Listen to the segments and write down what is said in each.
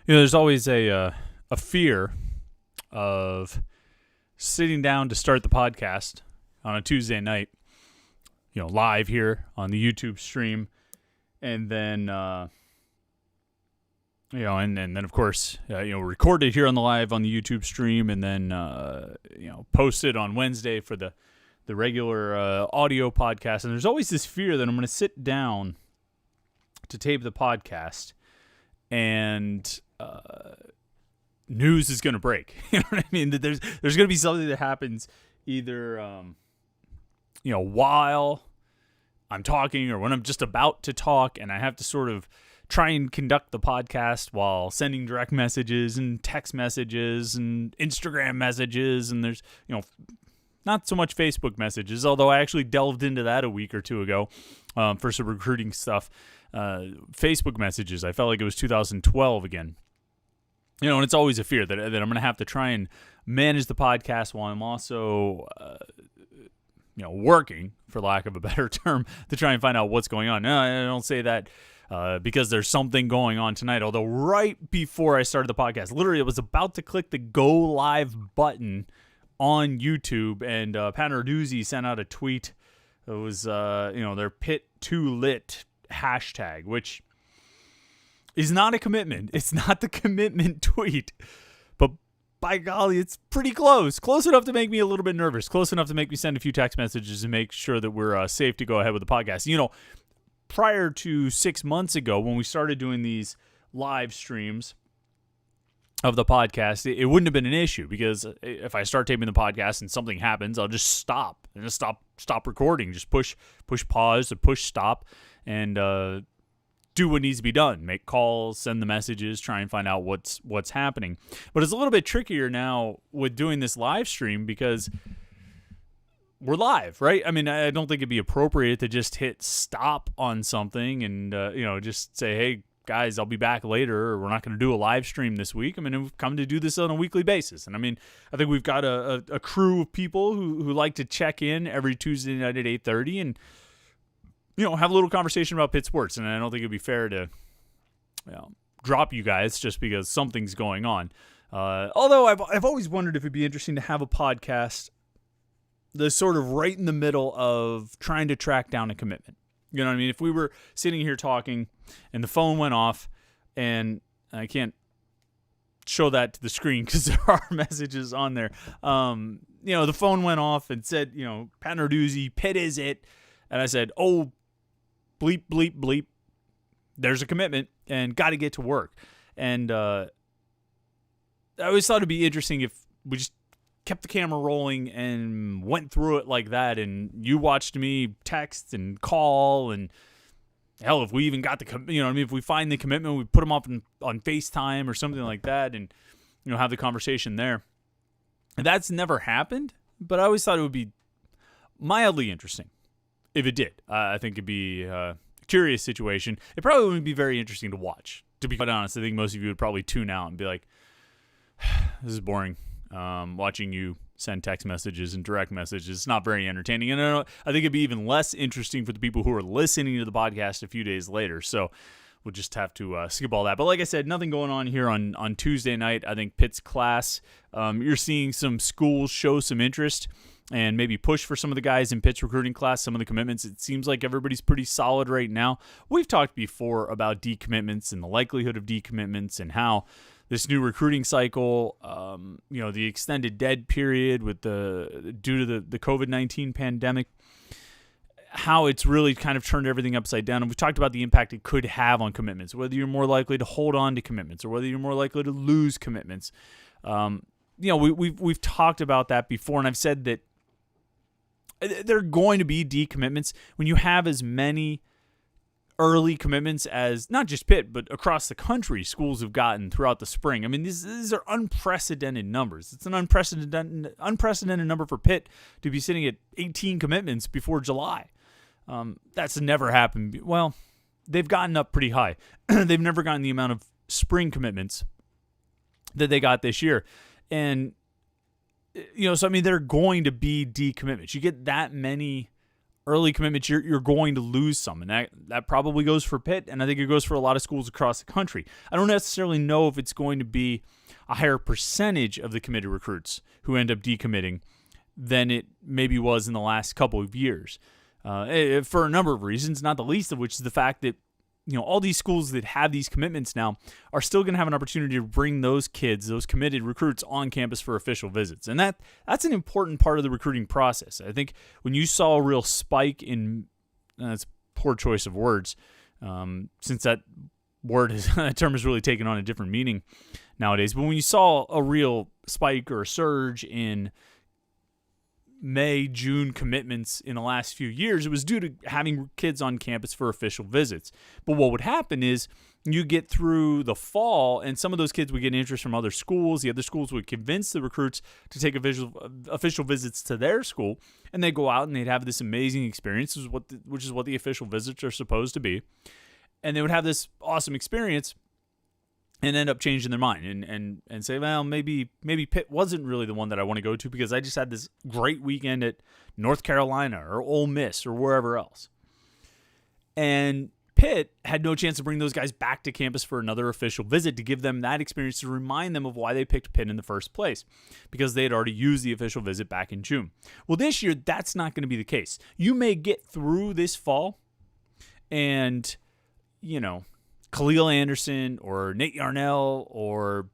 There's always a fear of sitting down to start the podcast on a Tuesday night, live here on the YouTube stream, and then and then of course record it here on the YouTube stream, and then post it on Wednesday for the regular audio podcast. And there's always this fear that I'm going to sit down to tape the podcast and news is going to break. You know what I mean? That there's going to be something that happens either while I'm talking or when I'm just about to talk, and I have to sort of try and conduct the podcast while sending direct messages and text messages and Instagram messages, and there's not so much Facebook messages, although I actually delved into that a week or two ago for some recruiting stuff. Facebook messages, I felt like it was 2012 again. And it's always a fear that I'm going to have to try and manage the podcast while I'm also, working, for lack of a better term, to try and find out what's going on. No, I don't say that because there's something going on tonight. Although right before I started the podcast, literally I was about to click the go live button on YouTube, and Panther-Lair sent out a tweet. It was, their Pit Too Lit hashtag, which is not a commitment. It's not the commitment tweet, but by golly, it's pretty close. Close enough to make me a little bit nervous. Close enough to make me send a few text messages and make sure that we're safe to go ahead with the podcast. Prior to 6 months ago, when we started doing these live streams of the podcast, it wouldn't have been an issue, because if I start taping the podcast and something happens, I'll just stop and just stop recording. Just push pause or push stop and do what needs to be done. Make calls, send the messages, try and find out what's happening. But it's a little bit trickier now with doing this live stream because we're live, right? I mean, I don't think it'd be appropriate to just hit stop on something and just say, hey, guys, I'll be back later, or we're not going to do a live stream this week. I mean, we've come to do this on a weekly basis. And I mean, I think we've got a crew of people who like to check in every Tuesday night at 8:30 and, have a little conversation about Pitt sports. And I don't think it'd be fair to drop you guys just because something's going on. Although I've always wondered if it'd be interesting to have a podcast that's sort of right in the middle of trying to track down a commitment. You know what I mean? If we were sitting here talking and the phone went off, and I can't show that to the screen because there are messages on there. The phone went off and said, Panther-Lair, Pitt is it? And I said, oh, bleep, bleep, bleep. There's a commitment and got to get to work. And I always thought it'd be interesting if we just kept the camera rolling and went through it like that, and you watched me text and call, and hell, if we even got if we find the commitment, we put them up on FaceTime or something like that, and have the conversation there. And that's never happened, but I always thought it would be mildly interesting if it did. I think it'd be a curious situation. It probably wouldn't be very interesting to watch, to be quite honest. I think most of you would probably tune out and be like, this is boring. Watching you send text messages and direct messages, it's not very entertaining. And I think it'd be even less interesting for the people who are listening to the podcast a few days later. So we'll just have to skip all that. But like I said, nothing going on here on Tuesday night. I think Pitt's class, you're seeing some schools show some interest and maybe push for some of the guys in Pitt's recruiting class, some of the commitments. It seems like everybody's pretty solid right now. We've talked before about decommitments and the likelihood of decommitments and how this new recruiting cycle, the extended dead period due to the COVID-19 pandemic, how it's really kind of turned everything upside down. And we've talked about the impact it could have on commitments, whether you're more likely to hold on to commitments or whether you're more likely to lose commitments. We've talked about that before, and I've said that there are going to be decommitments when you have as many early commitments as not just Pitt, but across the country schools have gotten throughout the spring. I mean, these are unprecedented numbers. It's an unprecedented number for Pitt to be sitting at 18 commitments before July. That's never happened. Well, they've gotten up pretty high. They've never gotten the amount of spring commitments that they got this year. And, so, I mean, there are going to be decommitments. You get that many early commitments, you're going to lose some. And that probably goes for Pitt, and I think it goes for a lot of schools across the country. I don't necessarily know if it's going to be a higher percentage of the committed recruits who end up decommitting than it maybe was in the last couple of years. For a number of reasons, not the least of which is the fact that all these schools that have these commitments now are still going to have an opportunity to bring those kids, those committed recruits, on campus for official visits. And that's an important part of the recruiting process. I think when you saw a real spike in, that's poor choice of words, since that term has really taken on a different meaning nowadays. But when you saw a real spike or a surge in May, June commitments in the last few years, it was due to having kids on campus for official visits. But what would happen is you get through the fall, and some of those kids would get interest from other schools. The other schools would convince the recruits to take official visits to their school, and they'd go out and they'd have this amazing experience, which is what the official visits are supposed to be. And they would have this awesome experience and end up changing their mind and say, well, maybe Pitt wasn't really the one that I want to go to because I just had this great weekend at North Carolina or Ole Miss or wherever else. And Pitt had no chance to bring those guys back to campus for another official visit to give them that experience, to remind them of why they picked Pitt in the first place, because they had already used the official visit back in June. Well, this year, that's not going to be the case. You may get through this fall and, Khalil Anderson or Nate Yarnell or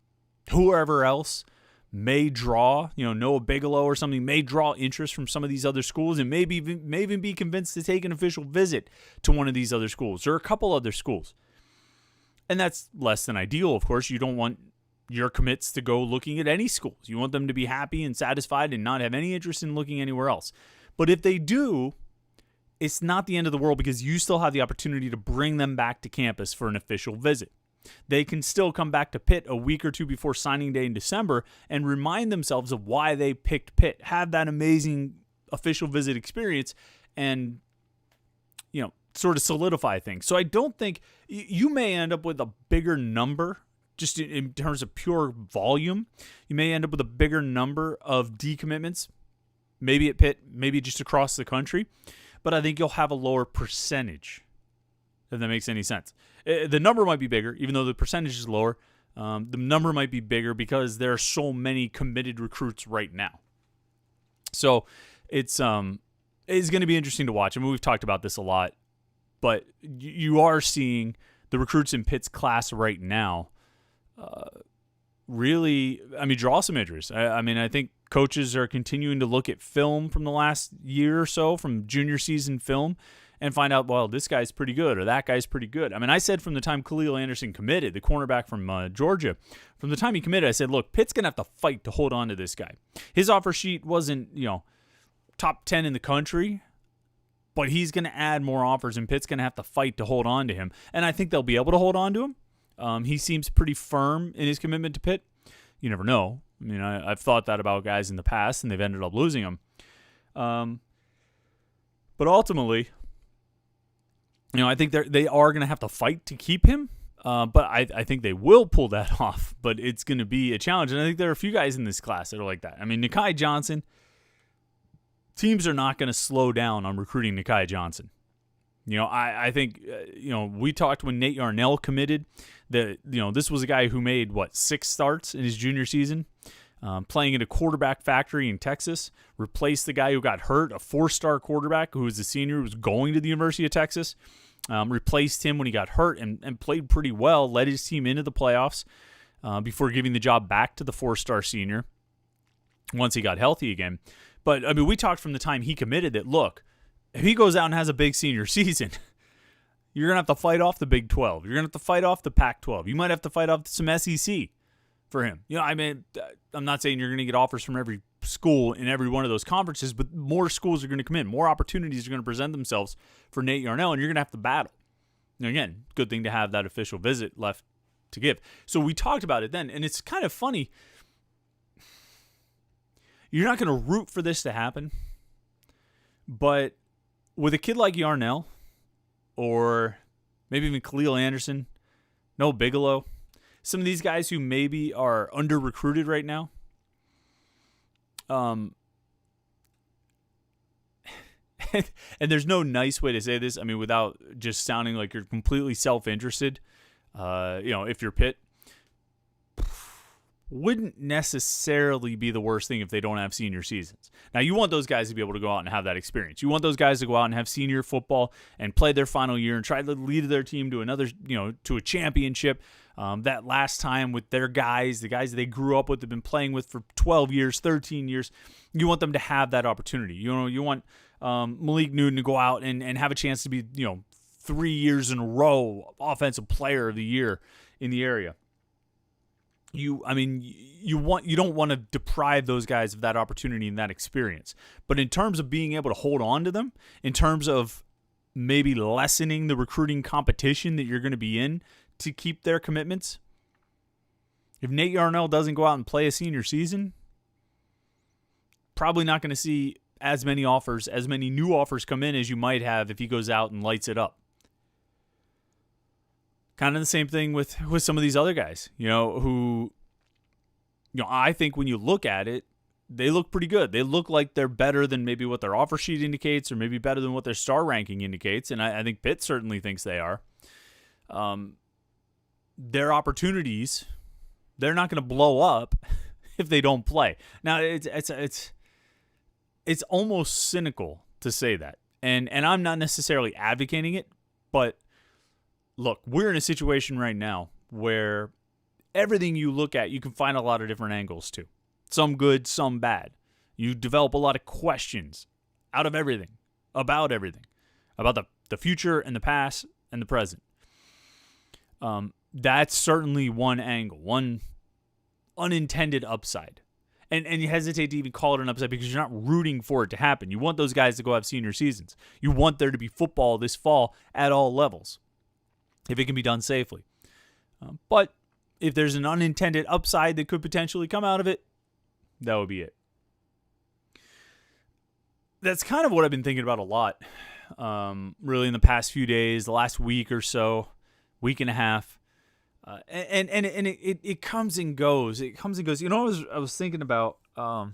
whoever else may draw, Noah Bigelow or something, may draw interest from some of these other schools and may even be convinced to take an official visit to one of these other schools or a couple other schools. And that's less than ideal, of course. You don't want your commits to go looking at any schools. You want them to be happy and satisfied and not have any interest in looking anywhere else. But if they do, it's not the end of the world, because you still have the opportunity to bring them back to campus for an official visit. They can still come back to Pitt a week or two before signing day in December and remind themselves of why they picked Pitt, have that amazing official visit experience, and, sort of solidify things. So I don't think you may end up with a bigger number, just in terms of pure volume. You may end up with a bigger number of decommitments, maybe at Pitt, maybe just across the country. But I think you'll have a lower percentage, if that makes any sense. The number might be bigger, even though the percentage is lower. The number might be bigger because there are so many committed recruits right now. So it's going to be interesting to watch. I mean, we've talked about this a lot, but you are seeing the recruits in Pitt's class right now really, draw some interest. I think coaches are continuing to look at film from the last year or so, from junior season film, and find out, well, this guy's pretty good or that guy's pretty good. I said from the time Khalil Anderson committed, the cornerback from Georgia, from the time he committed, I said, look, Pitt's going to have to fight to hold on to this guy. His offer sheet wasn't, top 10 in the country, but he's going to add more offers, and Pitt's going to have to fight to hold on to him. And I think they'll be able to hold on to him. He seems pretty firm in his commitment to Pitt. You never know. I've thought that about guys in the past, and they've ended up losing them. But ultimately, I think they are going to have to fight to keep him. But I think they will pull that off. But it's going to be a challenge. And I think there are a few guys in this class that are like that. Nikai Johnson, teams are not going to slow down on recruiting Nikai Johnson. I think, we talked when Nate Yarnell committed that, this was a guy who made, 6 starts in his junior season, playing in a quarterback factory in Texas, replaced the guy who got hurt, a 4-star quarterback who was a senior, who was going to the University of Texas, replaced him when he got hurt and played pretty well, led his team into the playoffs before giving the job back to the 4-star senior once he got healthy again. But, we talked from the time he committed that, look, if he goes out and has a big senior season, you're going to have to fight off the Big 12. You're going to have to fight off the Pac-12. You might have to fight off some SEC for him. I'm not saying you're going to get offers from every school in every one of those conferences, but more schools are going to come in. More opportunities are going to present themselves for Nate Yarnell, and you're going to have to battle. And again, good thing to have that official visit left to give. So we talked about it then, and it's kind of funny. You're not going to root for this to happen, but with a kid like Yarnell, or maybe even Khalil Anderson, Noah Bigelow, some of these guys who maybe are under-recruited right now, and there's no nice way to say this, I mean, without just sounding like you're completely self-interested, if you're Pitt, wouldn't necessarily be the worst thing if they don't have senior seasons. Now, you want those guys to be able to go out and have that experience. You want those guys to go out and have senior football and play their final year and try to lead their team to another, to a championship. That last time with their guys, the guys they grew up with, have been playing with for 12 years, 13 years. You want them to have that opportunity. You want Malik Newton to go out and have a chance to be, 3 years in a row offensive player of the year in the area. You don't want to deprive those guys of that opportunity and that experience. But in terms of being able to hold on to them, in terms of maybe lessening the recruiting competition that you're going to be in to keep their commitments, if Nate Yarnell doesn't go out and play a senior season, probably not going to see as many new offers come in as you might have if he goes out and lights it up. Kind of the same thing with some of these other guys, who, I think when you look at it, they look pretty good. They look like they're better than maybe what their offer sheet indicates, or maybe better than what their star ranking indicates. And I think Pitt certainly thinks they are. Their opportunities, they're not going to blow up if they don't play. Now, it's almost cynical to say that. And I'm not necessarily advocating it, but look, we're in a situation right now where everything you look at, you can find a lot of different angles to. Some good, some bad. You develop a lot of questions out of everything, about the future and the past and the present. That's certainly one angle, one unintended upside. And you hesitate to even call it an upside because you're not rooting for it to happen. You want those guys to go have senior seasons. You want there to be football this fall at all levels, if it can be done safely. But if there's an unintended upside that could potentially come out of it, that would be it. That's kind of what I've been thinking about a lot, really in the past few days, the last week or so, week and a half. And it comes and goes. It comes and goes. I was thinking about, I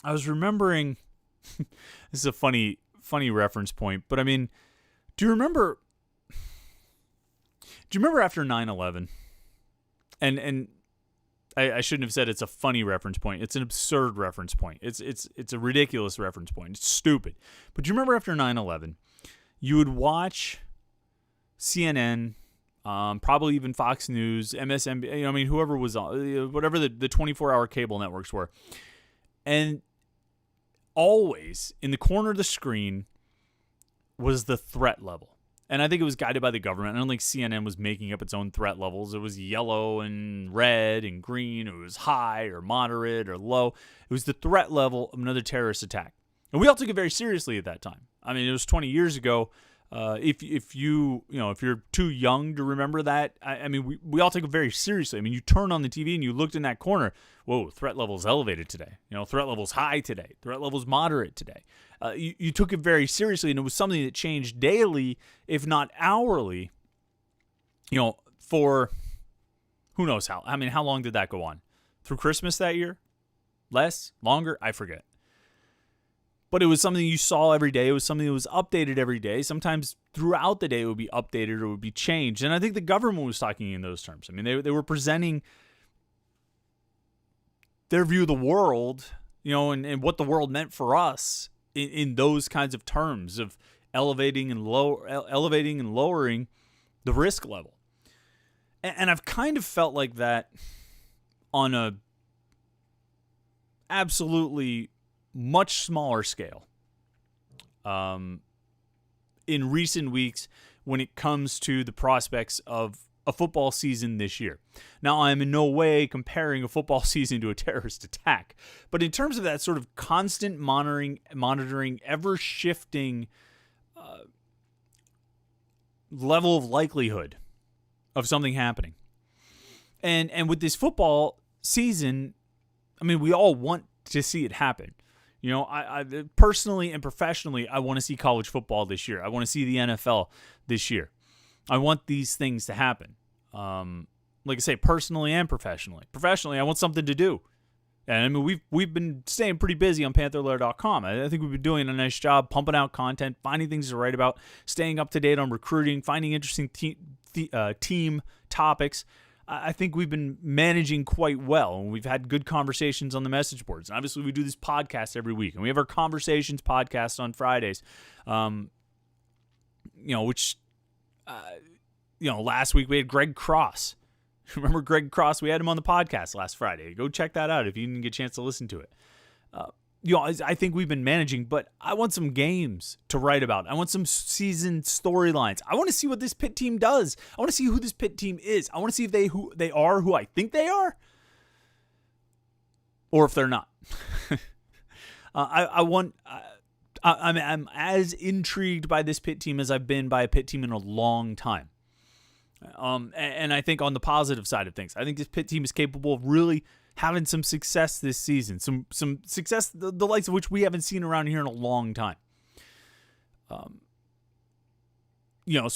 was remembering, this is a funny reference point, but I mean, do you remember after 9/11? And I shouldn't have said it's a funny reference point. It's an absurd reference point. It's a ridiculous reference point. It's stupid. But do you remember after 9/11, you would watch CNN, probably even Fox News, MSNBC, whoever was on, whatever the 24-hour cable networks were. And always in the corner of the screen was the threat level. And I think it was guided by the government. I don't think CNN was making up its own threat levels. It was yellow and red and green. It was high or moderate or low. It was the threat level of another terrorist attack. And we all took it very seriously at that time. I mean, it was 20 years ago. If you're too young to remember that, we all take it very seriously. I mean, you turn on the TV and you looked in that corner. Whoa, threat level's elevated today. Threat level's high today. Threat level's moderate today. You took it very seriously, and it was something that changed daily, if not hourly. For who knows how. I mean, how long did that go on? Through Christmas that year? Less? Longer? I forget. But it was something you saw every day. It was something that was updated every day. Sometimes throughout the day it would be updated or it would be changed. And I think the government was talking in those terms. I mean, they were presenting their view of the world, and what the world meant for us in those kinds of terms of elevating and lowering the risk level. And I've kind of felt like that on a absolutely much smaller scale in recent weeks when it comes to the prospects of a football season this year. Now, I'm in no way comparing a football season to a terrorist attack, but in terms of that sort of constant monitoring, ever-shifting level of likelihood of something happening. And with this football season, I mean, we all want to see it happen. I personally and professionally, I want to see college football this year. I want to see the NFL this year. I want these things to happen. Like I say, personally and professionally. Professionally, I want something to do. And I mean, we've been staying pretty busy on Panther-Lair.com. I think we've been doing a nice job pumping out content, finding things to write about, staying up to date on recruiting, finding interesting team topics. I think we've been managing quite well, and we've had good conversations on the message boards. And obviously, we do this podcast every week, and we have our Conversations podcast on Fridays. Last week we had Greg Cross. Remember Greg Cross? We had him on the podcast last Friday. Go check that out if you didn't get a chance to listen to it. I think we've been managing, but I want some games to write about. I want some season storylines. I want to see what this Pitt team does. I want to see who this Pitt team is. I want to see if they are who I think they are, or if they're not. I'm as intrigued by this Pitt team as I've been by a Pitt team in a long time. And I think on the positive side of things, I think this Pitt team is capable of really having some success this season, some success the likes of which we haven't seen around here in a long time. So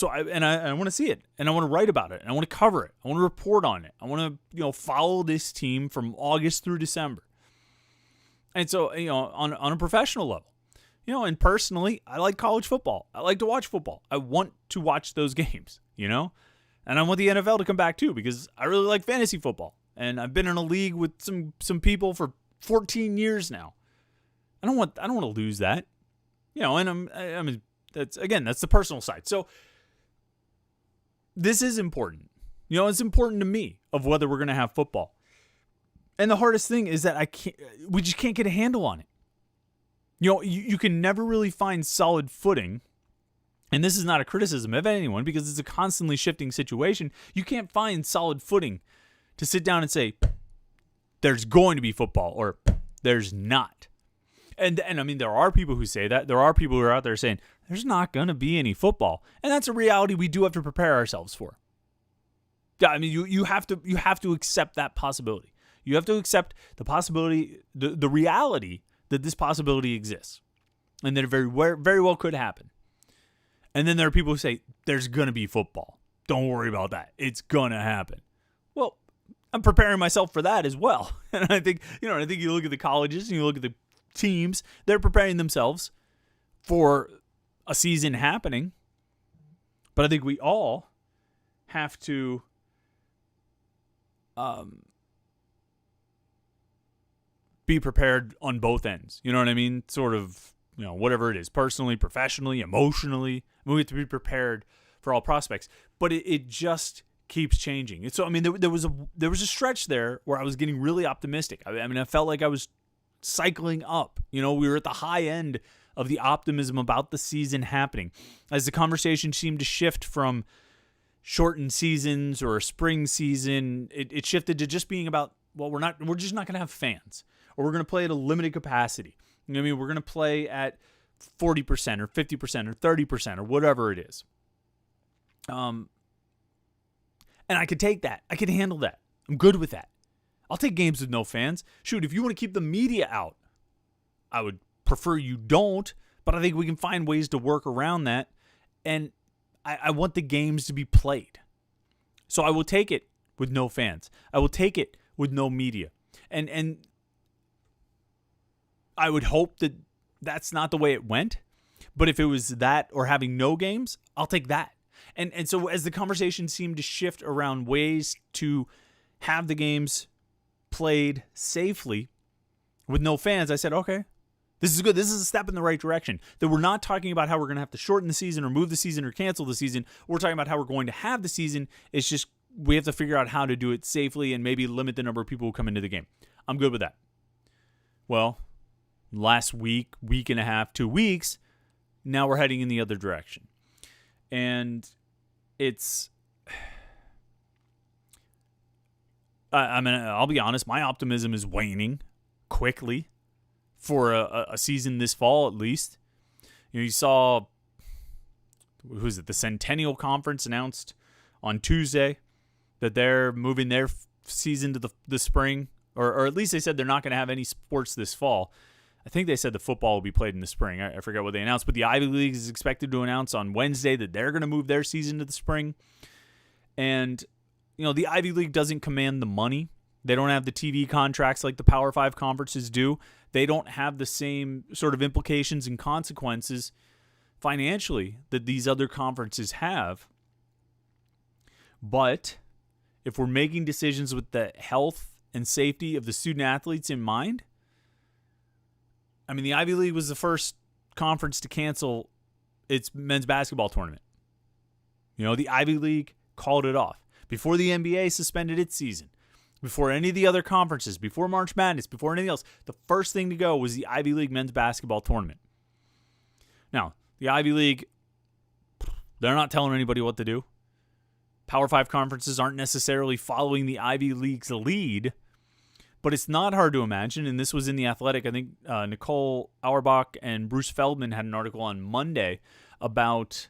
I want to see it, and I want to write about it, and I want to cover it, I want to report on it, I want to follow this team from August through December. And so on a professional level, and personally, I like college football. I like to watch football. I want to watch those games, and I want the NFL to come back too, because I really like fantasy football. And I've been in a league with some people for 14 years now. I don't want to lose that. And that's the personal side. So this is important. It's important to me of whether we're going to have football. And the hardest thing is that we just can't get a handle on it. You can never really find solid footing. And this is not a criticism of anyone, because it's a constantly shifting situation. You can't find solid footing to sit down and say, there's going to be football, or there's not. And I mean, there are people who say that. There are people who are out there saying, there's not going to be any football. And that's a reality we do have to prepare ourselves for. Yeah, I mean, you have to accept that possibility. You have to accept the possibility, the reality that this possibility exists. And that it very, very well could happen. And then there are people who say, there's going to be football. Don't worry about that. It's going to happen. Well, I'm preparing myself for that as well. And I think you look at the colleges and you look at the teams, they're preparing themselves for a season happening. But I think we all have to be prepared on both ends. You know what I mean? Sort of, whatever it is, personally, professionally, emotionally. We have to be prepared for all prospects. But it just keeps changing. And so, I mean, there was a stretch there where I was getting really optimistic. I mean, I felt like I was cycling up. We were at the high end of the optimism about the season happening. As the conversation seemed to shift from shortened seasons or a spring season, it shifted to just being about, well, we're just not going to have fans, or we're going to play at a limited capacity. I mean, we're going to play at 40% or 50% or 30% or whatever it is. And I could take that. I could handle that. I'm good with that. I'll take games with no fans. Shoot, if you want to keep the media out, I would prefer you don't, but I think we can find ways to work around that. And I want the games to be played. So I will take it with no fans. I will take it with no media. And I would hope that that's not the way it went. But if it was that or having no games, I'll take that. And so as the conversation seemed to shift around ways to have the games played safely with no fans, I said, okay, this is good. This is a step in the right direction. That we're not talking about how we're going to have to shorten the season or move the season or cancel the season. We're talking about how we're going to have the season. It's just we have to figure out how to do it safely and maybe limit the number of people who come into the game. I'm good with that. Well, last week and a half, 2 weeks, now we're heading in the other direction. And it's, I mean, I'll be honest, my optimism is waning quickly for a season this fall, at least. You saw, the Centennial Conference announced on Tuesday that they're moving their season to the spring, or at least they said they're not going to have any sports this fall. I think they said the football will be played in the spring. I forget what they announced, but the Ivy League is expected to announce on Wednesday that they're going to move their season to the spring. And, the Ivy League doesn't command the money They don't have the TV contracts like the Power 5 conferences do. They don't have the same sort of implications and consequences financially that these other conferences have. But if we're making decisions with the health and safety of the student athletes in mind, I mean, the Ivy League was the first conference to cancel its men's basketball tournament. The Ivy League called it off before the NBA suspended its season. Before any of the other conferences, before March Madness, before anything else, the first thing to go was the Ivy League men's basketball tournament. Now, the Ivy League, they're not telling anybody what to do. Power 5 conferences aren't necessarily following the Ivy League's lead, but it's not hard to imagine, and this was in The Athletic. I think Nicole Auerbach and Bruce Feldman had an article on Monday about,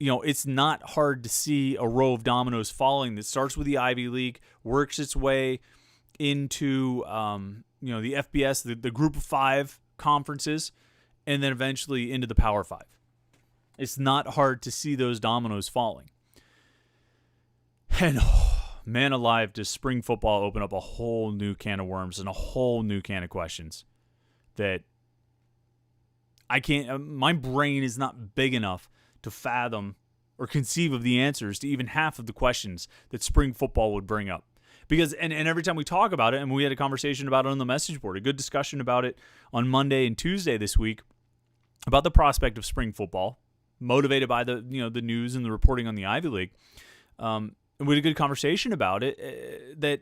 it's not hard to see a row of dominoes falling that starts with the Ivy League, works its way into, the FBS, the Group of 5 conferences, and then eventually into the Power 5. It's not hard to see those dominoes falling. And man alive, does spring football open up a whole new can of worms and a whole new can of questions that I can't, my brain is not big enough to fathom or conceive of the answers to even half of the questions that spring football would bring up. Because, and every time we talk about it, and we had a conversation about it on the message board, a good discussion about it on Monday and Tuesday this week, about the prospect of spring football, motivated by the news and the reporting on the Ivy League. And we had a good conversation about it that,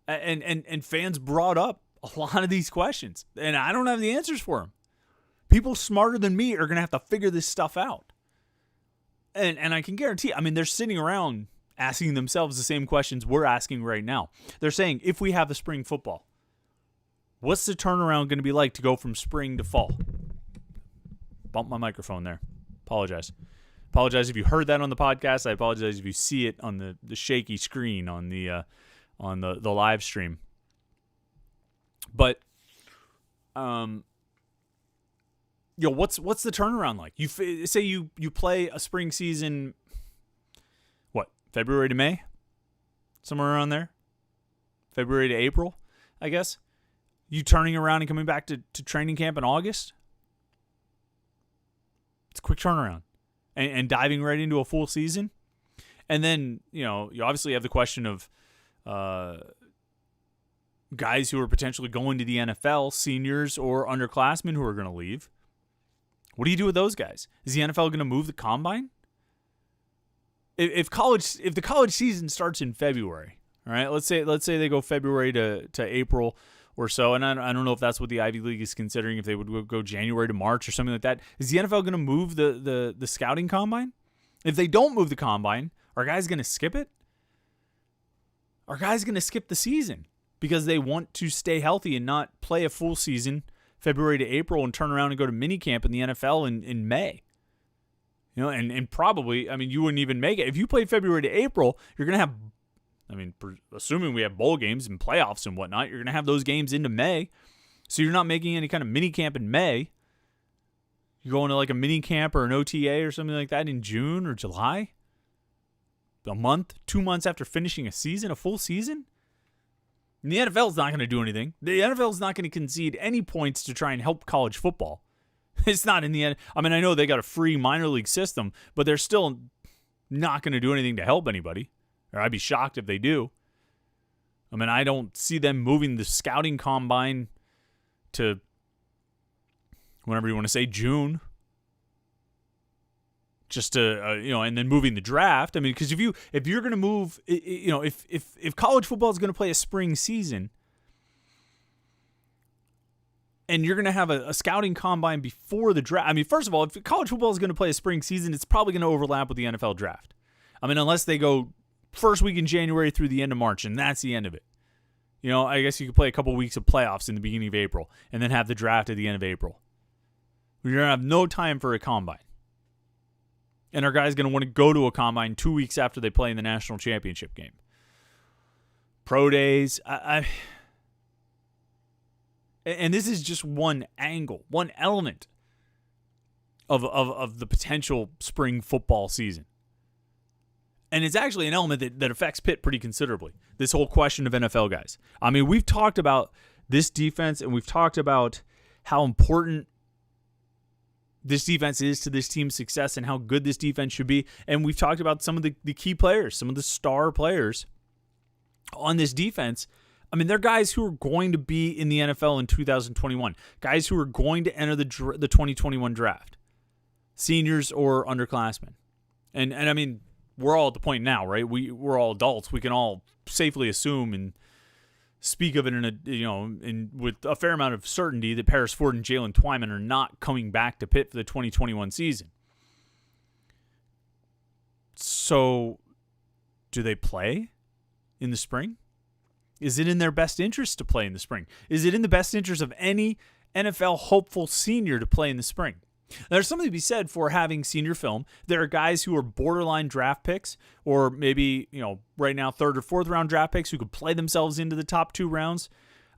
and fans brought up a lot of these questions, and I don't have the answers for them. People smarter than me are going to have to figure this stuff out. And I can guarantee, they're sitting around asking themselves the same questions we're asking right now. They're saying, if we have the spring football, what's the turnaround going to be like to go from spring to fall? Bump my microphone there. Apologize if you heard that on the podcast. I apologize if you see it on the shaky screen on the live stream. But what's the turnaround like? You say you play a spring season, what, February to May? Somewhere around there? February to April, I guess? You turning around and coming back to training camp in August? It's a quick turnaround. And diving right into a full season. And then, you obviously have the question of guys who are potentially going to the NFL, seniors or underclassmen who are going to leave. What do you do with those guys? Is the NFL going to move the combine? If the college season starts in February, all right, let's say they go February to April or so, and I don't know if that's what the Ivy League is considering, if they would go January to March or something like that. Is the NFL going to move the scouting combine? If they don't move the combine, are guys going to skip it? Are guys going to skip the season because they want to stay healthy and not play a full season February to April and turn around and go to minicamp in the NFL in May? And probably, you wouldn't even make it. If you played February to April, you're going to have, assuming we have bowl games and playoffs and whatnot, you're going to have those games into May. So you're not making any kind of mini camp in May. You're going to like a mini camp or an OTA or something like that in June or July. A month, 2 months after finishing a season, a full season. And the NFL is not going to do anything. The NFL is not going to concede any points to try and help college football. It's not in the end. I know they got a free minor league system, but they're still not going to do anything to help anybody. Or I'd be shocked if they do. I don't see them moving the scouting combine to whenever you want to say June. Just to, and then moving the draft. Because if you're going to move, if college football is going to play a spring season and you're going to have a scouting combine before the draft. First of all, if college football is going to play a spring season, it's probably going to overlap with the NFL draft. Unless they go first week in January through the end of March, and that's the end of it. I guess you could play a couple weeks of playoffs in the beginning of April and then have the draft at the end of April. You're going to have no time for a combine. And our guy's going to want to go to a combine 2 weeks after they play in the national championship game. Pro days. And this is just one angle, one element of the potential spring football season. And it's actually an element that affects Pitt pretty considerably, this whole question of NFL guys. I mean, we've talked about this defense, and we've talked about how important this defense is to this team's success and how good this defense should be. And we've talked about some of the key players, some of the star players on this defense. I mean, they're guys who are going to be in the NFL in 2021, guys who are going to enter the 2021 draft, seniors or underclassmen. And I mean, we're all at the point now, right? We're all adults. We can all safely assume and speak of it with a fair amount of certainty that Paris Ford and Jalen Twyman are not coming back to Pitt for the 2021 season. So, do they play in the spring? Is it in their best interest to play in the spring? Is it in the best interest of any NFL hopeful senior to play in the spring? There's something to be said for having senior film. There are guys who are borderline draft picks, or maybe, right now, third or fourth round draft picks who could play themselves into the top 2 rounds.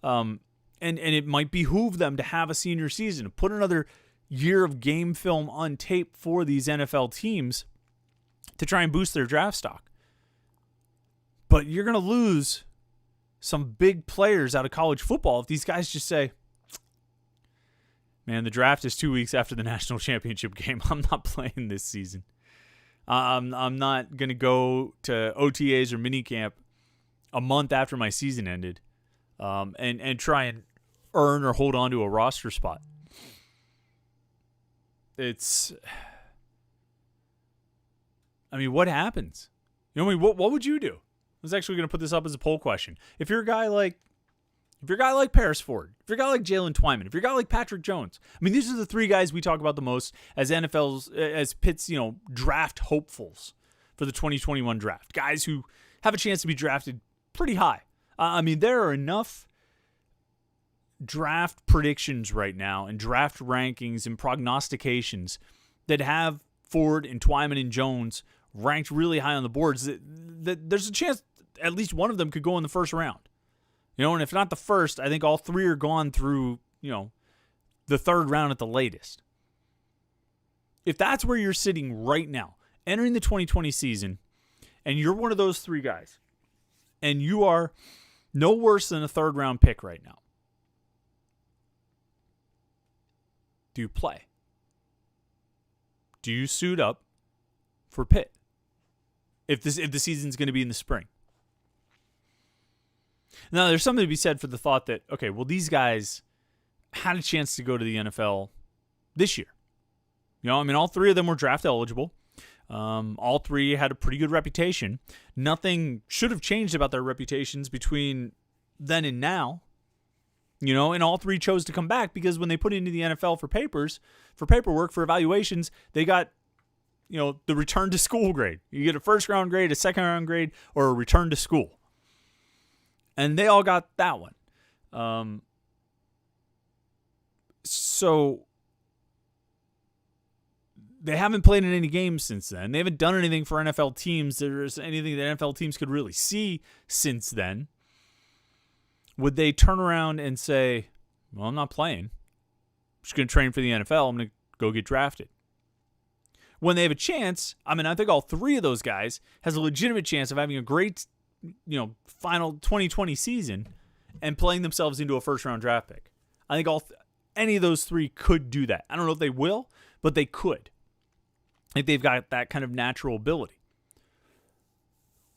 And it might behoove them to have a senior season, to put another year of game film on tape for these NFL teams to try and boost their draft stock. But you're going to lose some big players out of college football if these guys just say, man, the draft is 2 weeks after the national championship game. I'm not playing this season. I'm not going to go to OTAs or minicamp a month after my season ended and try and earn or hold on to a roster spot. What happens? What would you do? I was actually going to put this up as a poll question. If you're a guy like Paris Ford, if you're a guy like Jalen Twyman, if you're a guy like Patrick Jones, these are the 3 guys we talk about the most as Pitt's, draft hopefuls for the 2021 draft. Guys who have a chance to be drafted pretty high. There are enough draft predictions right now and draft rankings and prognostications that have Ford and Twyman and Jones ranked really high on the boards that there's a chance at least one of them could go in the first round. And if not the first, I think all 3 are gone through, the third round at the latest. If that's where you're sitting right now, entering the 2020 season, and you're one of those 3 guys, and you are no worse than a third round pick right now, do you play? Do you suit up for Pitt? If the season's going to be in the spring. Now, there's something to be said for the thought that, okay, well, these guys had a chance to go to the NFL this year. All 3 of them were draft eligible. All 3 had a pretty good reputation. Nothing should have changed about their reputations between then and now. And all 3 chose to come back because when they put into the NFL for paperwork, for evaluations, they got, the return to school grade. You get a first round grade, a second round grade, or a return to school. And they all got that one. So they haven't played in any games since then. They haven't done anything for NFL teams. There's anything that NFL teams could really see since then. Would they turn around and say, well, I'm not playing. I'm just going to train for the NFL. I'm going to go get drafted. When they have a chance, I think all 3 of those guys has a legitimate chance of having a great final 2020 season and playing themselves into a first-round draft pick. I think any of those 3 could do that. I don't know if they will, but they could. If they've got that kind of natural ability.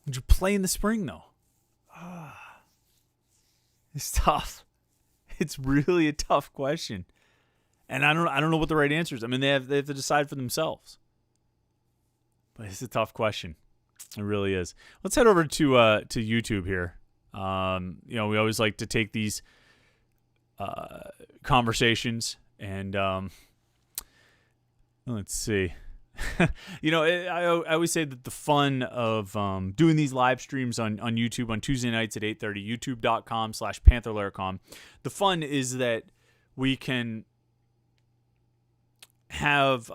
Would you play in the spring, though? It's tough. It's really a tough question. And I don't know what the right answer is. They have to decide for themselves. But it's a tough question. It really is. Let's head over to YouTube here. We always like to take these conversations and let's see. I always say that the fun of doing these live streams on YouTube on Tuesday nights at 8:30, youtube.com/Panther-Lair.com, the fun is that we can have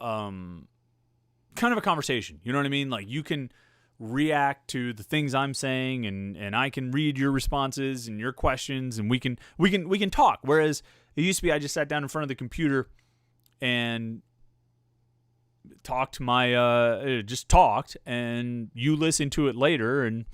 kind of a conversation. You know what I mean? Like, you can react to the things I'm saying, and I can read your responses and your questions, and we can talk. Whereas it used to be I just sat down in front of the computer and talked just talked, and you listened to it later, and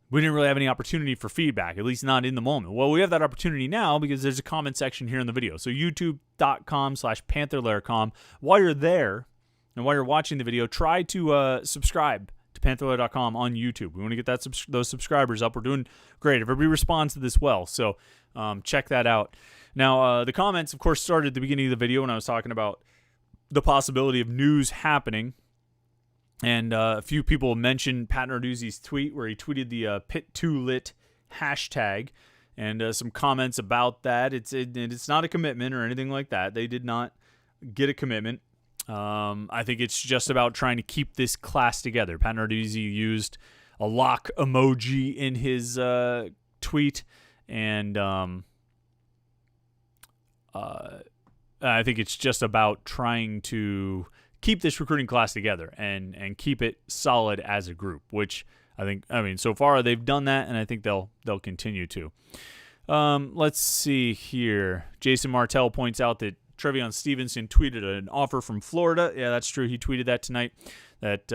we didn't really have any opportunity for feedback, at least not in the moment. Well, we have that opportunity now because there's a comment section here in the video. So youtube.com/Panther-Lair.com. While you're there and while you're watching the video, try to subscribe to Panther-Lair.com on YouTube. We want to get those subscribers up. We're doing great. Everybody responds to this well, so check that out. Now, the comments, of course, started at the beginning of the video when I was talking about the possibility of news happening. And a few people mentioned Pat Narduzzi's tweet where he tweeted the Pit2Lit hashtag, and some comments about that. It's not a commitment or anything like that. They did not get a commitment. I think it's just about trying to keep this class together. Pat Narduzzi used a lock emoji in his tweet, and I think it's just about trying to keep this recruiting class together and keep it solid as a group, which I mean, so far they've done that, and I think they'll continue to. Let's see here. Jason Martell points out that Trevion Stevenson tweeted an offer from Florida. Yeah, that's true. He tweeted that tonight. That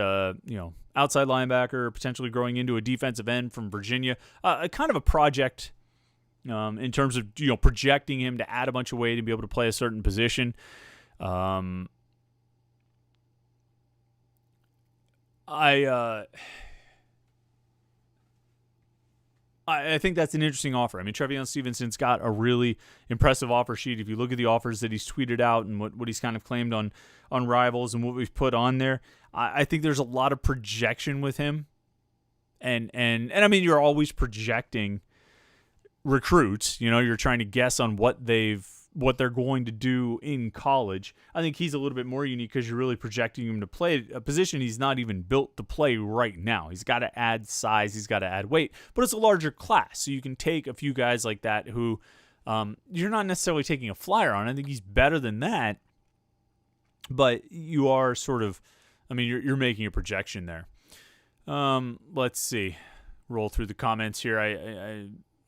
outside linebacker potentially growing into a defensive end from Virginia. Kind of a project in terms of projecting him to add a bunch of weight and be able to play a certain position. I think that's an interesting offer. I mean, Trevion Stevenson's got a really impressive offer sheet. If you look at the offers that he's tweeted out and what he's kind of claimed on Rivals and what we've put on there, I think there's a lot of projection with him. And I mean, you're always projecting recruits. You're trying to guess on what they're going to do in college. I think he's a little bit more unique because you're really projecting him to play a position he's not even built to play right now. He's got to add size, he's got to add weight, but it's a larger class, so you can take a few guys like that who you're not necessarily taking a flyer on. I think he's better than that, but you are sort of, I mean, you're making a projection there. Let's see. Roll through the comments here.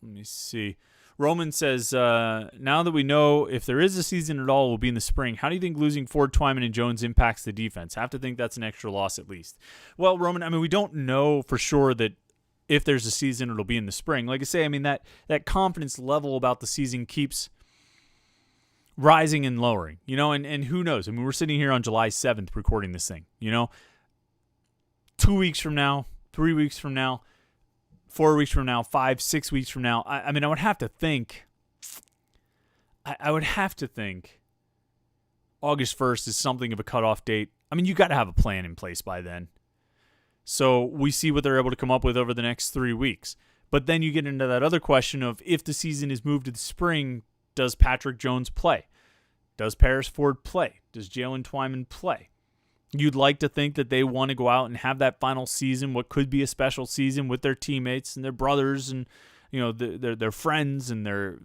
Let me see. Roman says, now that we know if there is a season at all, it will be in the spring. How do you think losing Ford, Twyman, and Jones impacts the defense? Have to think that's an extra loss at least. Well, Roman, I mean, we don't know for sure that if there's a season, it'll be in the spring. Like I say, I mean, that confidence level about the season keeps rising and lowering, and who knows? I mean, we're sitting here on July 7th recording this thing, 2 weeks from now, 3 weeks from now, 4 weeks from now, 5, 6 weeks from now. I mean, I would have to think. I would have to think August 1st is something of a cutoff date. I mean, you got to have a plan in place by then. So we see what they're able to come up with over the next 3 weeks. But then you get into that other question of if the season is moved to the spring, does Patrick Jones play? Does Paris Ford play? Does Jalen Twyman play? You'd like to think that they want to go out and have that final season, what could be a special season with their teammates and their brothers and, their friends and their,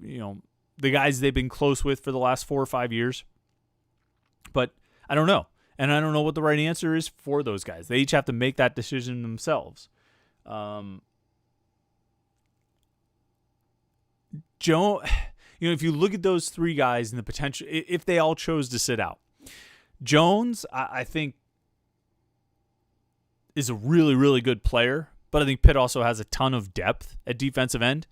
the guys they've been close with for the last 4 or 5 years. But I don't know. And I don't know what the right answer is for those guys. They each have to make that decision themselves. Joe, if you look at those three guys and the potential, if they all chose to sit out, Jones, I think, is a really, really good player, but I think Pitt also has a ton of depth at defensive end.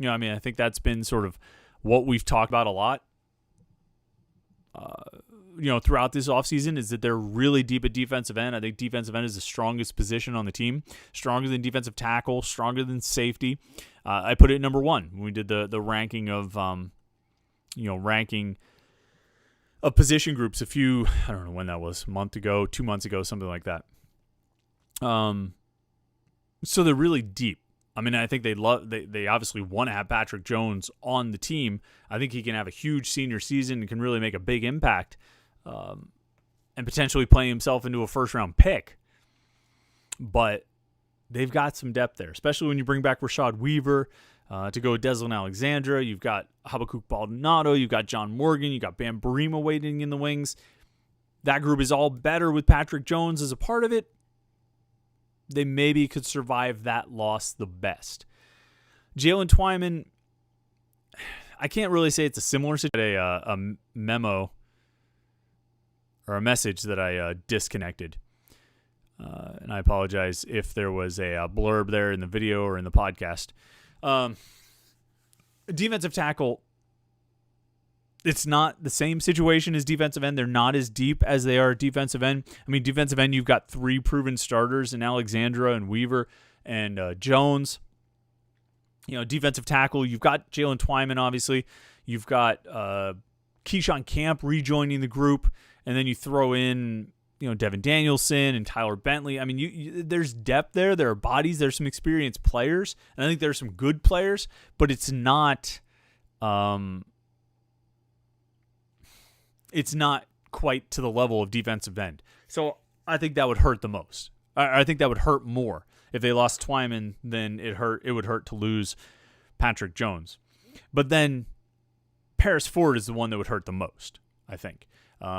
I think that's been sort of what we've talked about a lot, throughout this offseason is that they're really deep at defensive end. I think defensive end is the strongest position on the team, stronger than defensive tackle, stronger than safety. I put it at number 1 when we did the ranking of, ranking of position groups I don't know when that was, a month ago, 2 months ago, something like that. So they're really deep. I mean, I think they obviously want to have Patrick Jones on the team. I think he can have a huge senior season and can really make a big impact, and potentially play himself into a first-round pick. But they've got some depth there, especially when you bring back Rashad Weaver, to go with Deslin Alexandra. You've got Habakkuk Baldonado. You've got John Morgan. You've got Bam Barima waiting in the wings. That group is all better with Patrick Jones as a part of it. They maybe could survive that loss the best. Jalen Twyman, I can't really say it's a similar situation. A memo or a message that I disconnected. And I apologize if there was a blurb there in the video or in the podcast. Defensive tackle, it's not the same situation as defensive end. They're not as deep as they are at defensive end. I mean, defensive end, you've got 3 proven starters in Alexandra and Weaver and Jones. Defensive tackle, you've got Jalen Twyman, obviously. You've got Keyshawn Camp rejoining the group. And then you throw in, Devin Danielson and Tyler Bentley. I mean, there's depth there. There are bodies. There's some experienced players. And I think there's some good players. But it's not... it's not quite to the level of defensive end. So I think that would hurt the most. I think that would hurt more. If they lost Twyman, then it would hurt to lose Patrick Jones. But then Paris Ford is the one that would hurt the most, I think.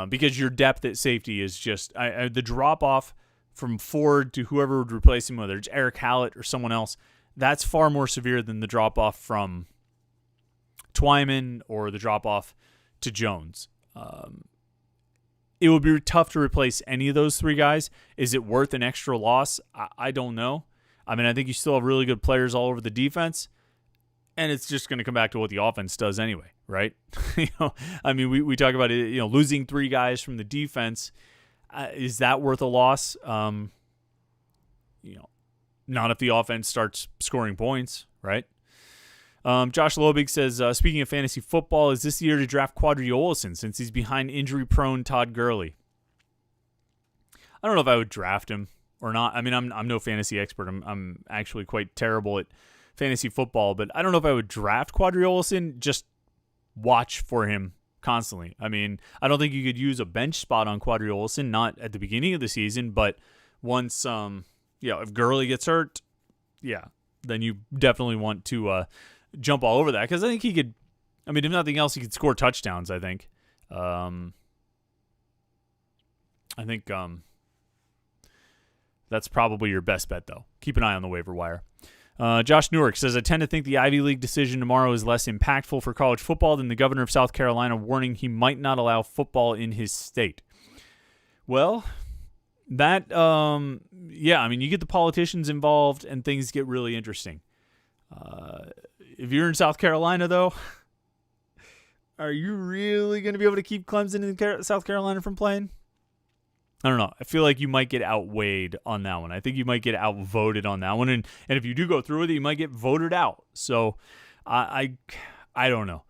Because your depth at safety is just... the drop-off from Ford to whoever would replace him, whether it's Eric Hallett or someone else, that's far more severe than the drop-off from Twyman or the drop-off to Jones. It would be tough to replace any of those 3 guys. Is it worth an extra loss? I don't know. I mean, I think you still have really good players all over the defense, and it's just going to come back to what the offense does anyway, right? I mean, we talk about it, losing 3 guys from the defense. Is that worth a loss? Not if the offense starts scoring points, right? Josh Lobig says, speaking of fantasy football, is this the year to draft Quadri Olison since he's behind injury-prone Todd Gurley? I don't know if I would draft him or not. I mean, I'm no fantasy expert. I'm actually quite terrible at fantasy football, but I don't know if I would draft Quadri Olison. Just watch for him constantly. I mean, I don't think you could use a bench spot on Quadri Olison, not at the beginning of the season, but once, if Gurley gets hurt, then you definitely want to jump all over that, because I think he could, if nothing else, he could score touchdowns, I think. That's probably your best bet, though. Keep an eye on the waiver wire. Josh Newark says, I tend to think the Ivy League decision tomorrow is less impactful for college football than the governor of South Carolina warning he might not allow football in his state. Well, that, you get the politicians involved and things get really interesting. If you're in South Carolina, though, are you really going to be able to keep Clemson and South Carolina from playing? I don't know. I feel like you might get outweighed on that one. I think you might get outvoted on that one. And if you do go through with it, you might get voted out. So I don't know.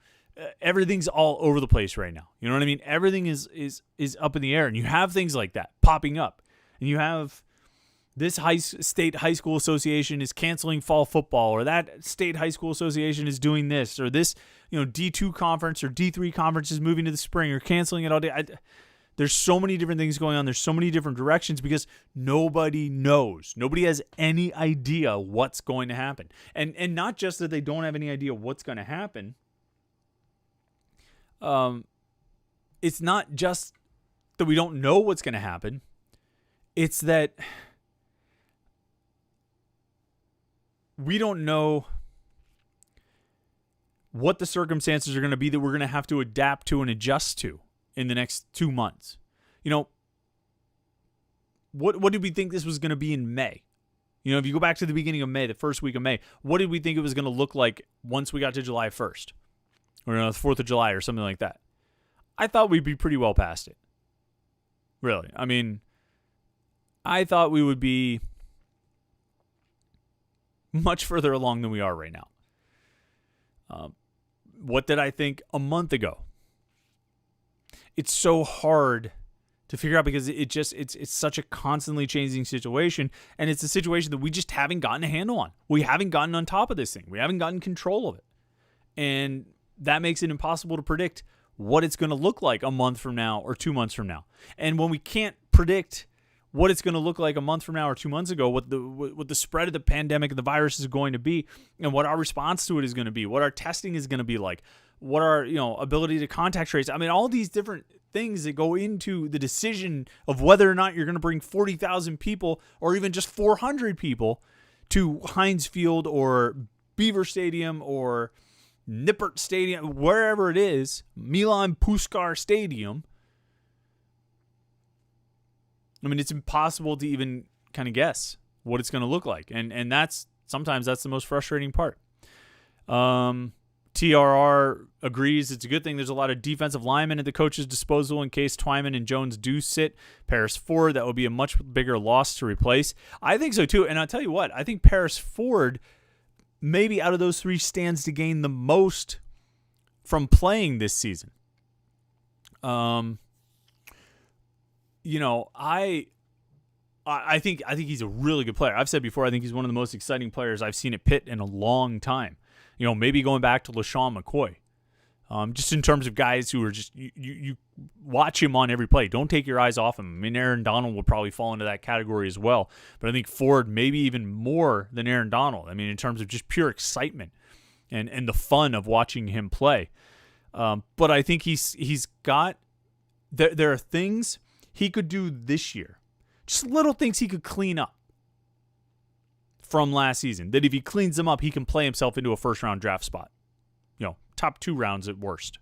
Everything's all over the place right now. You know what I mean? Everything is up in the air. And you have things like that popping up. And you have... this state high school association is canceling fall football, or that state high school association is doing this, or this, D2 conference or D3 conference is moving to the spring or canceling it all day. There's so many different things going on. There's so many different directions because nobody knows. Nobody has any idea what's going to happen. And not just that they don't have any idea what's going to happen. It's not just that we don't know what's going to happen. It's that we don't know what the circumstances are going to be that we're going to have to adapt to and adjust to in the next 2 months. What did we think this was going to be in May? If you go back to the beginning of May, the first week of May, what did we think it was going to look like once we got to July 1st? Or the 4th of July or something like that? I thought we'd be pretty well past it. Really. I thought we would be much further along than we are right now. What did I think a month ago? It's so hard to figure out because it's such a constantly changing situation, and it's a situation that we just haven't gotten a handle on. We haven't gotten on top of this thing. We haven't gotten control of it. And that makes it impossible to predict what it's going to look like a month from now or 2 months from now. And when we can't predict what it's going to look like a month from now or 2 months ago, what the spread of the pandemic and the virus is going to be, and what our response to it is going to be, what our testing is going to be like, what our ability to contact trace. All these different things that go into the decision of whether or not you're going to bring 40,000 people or even just 400 people to Heinz Field or Beaver Stadium or Nippert Stadium, wherever it is, Milan Puskar Stadium. I mean, it's impossible to even kind of guess what it's going to look like. And sometimes that's the most frustrating part. TRR agrees it's a good thing there's a lot of defensive linemen at the coach's disposal in case Twyman and Jones do sit. Paris Ford, that would be a much bigger loss to replace. I think so too. And I'll tell you what, I think Paris Ford maybe out of those three stands to gain the most from playing this season. I think he's a really good player. I've said before, I think he's one of the most exciting players I've seen at Pitt in a long time. Maybe going back to LaShawn McCoy. Just in terms of guys who are just, you watch him on every play. Don't take your eyes off him. I mean, Aaron Donald would probably fall into that category as well. But I think Ford maybe even more than Aaron Donald. I mean, in terms of just pure excitement and the fun of watching him play. But I think he's got, there are things he could do this year. Just little things he could clean up from last season, that if he cleans them up, he can play himself into a first-round draft spot. Top 2 rounds at worst.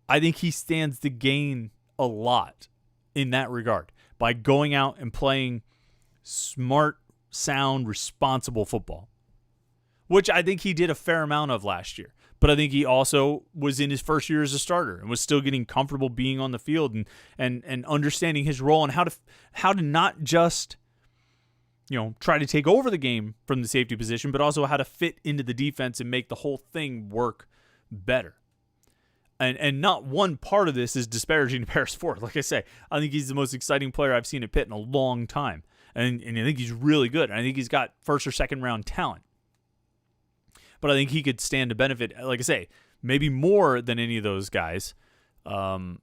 I think he stands to gain a lot in that regard by going out and playing smart, sound, responsible football, which I think he did a fair amount of last year. But I think he also was in his first year as a starter and was still getting comfortable being on the field and understanding his role and how to not just try to take over the game from the safety position, but also how to fit into the defense and make the whole thing work better. And not one part of this is disparaging to Paris Ford. Like I say, I think he's the most exciting player I've seen at Pitt in a long time. And I think he's really good. I think he's got first or second round talent. But I think he could stand to benefit, like I say, maybe more than any of those guys. I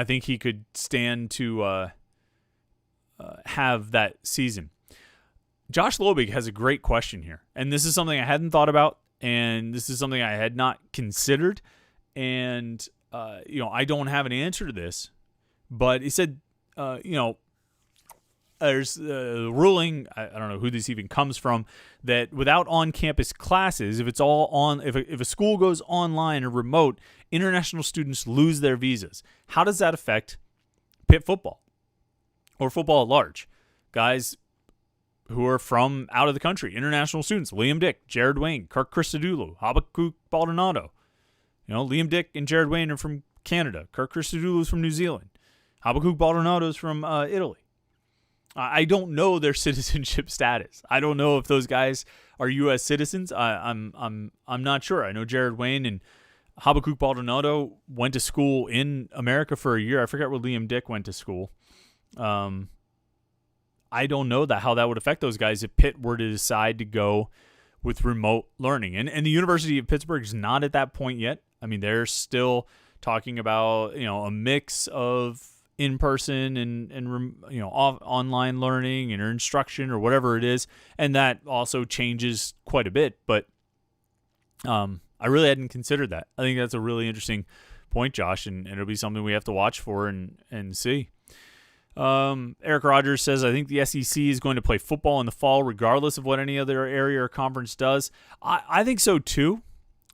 think he could stand to have that season. Josh Lobig has a great question here, and this is something I hadn't thought about, and this is something I had not considered, and I don't have an answer to this, but he said, there's a ruling, I don't know who this even comes from, that without on-campus classes, if it's all on, if a school goes online or remote, international students lose their visas. How does that affect Pitt football? Or football at large? Guys who are from out of the country, international students, Liam Dick, Jared Wayne, Kirk Christodoulou, Habakkuk Baldonado. Liam Dick and Jared Wayne are from Canada. Kirk Christodoulou is from New Zealand. Habakkuk Baldonado is from Italy. I don't know their citizenship status. I don't know if those guys are U.S. citizens. I'm not sure. I know Jared Wayne and Habakkuk Baldonado went to school in America for a year. I forget where Liam Dick went to school. I don't know how that would affect those guys if Pitt were to decide to go with remote learning. And the University of Pittsburgh is not at that point yet. I mean, they're still talking about, a mix of in-person and online learning and instruction or whatever it is. And that also changes quite a bit. But I really hadn't considered that. I think that's a really interesting point, Josh, and it'll be something we have to watch for and see. Eric Rogers says, I think the SEC is going to play football in the fall regardless of what any other area or conference does. I think so too.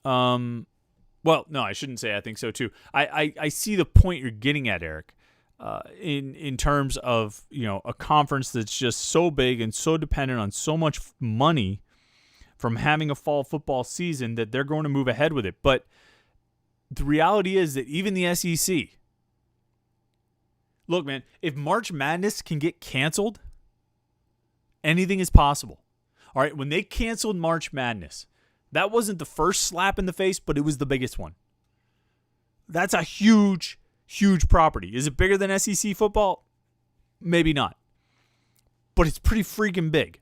Well, no, I shouldn't say I think so too. I see the point you're getting at, Eric, in terms of, a conference that's just so big and so dependent on so much money from having a fall football season that they're going to move ahead with it. But the reality is that even the SEC, look, man, if March Madness can get canceled, anything is possible. All right, when they canceled March Madness, that wasn't the first slap in the face, but it was the biggest one. That's a huge, huge property. Is it bigger than SEC football? Maybe not. But it's pretty freaking big.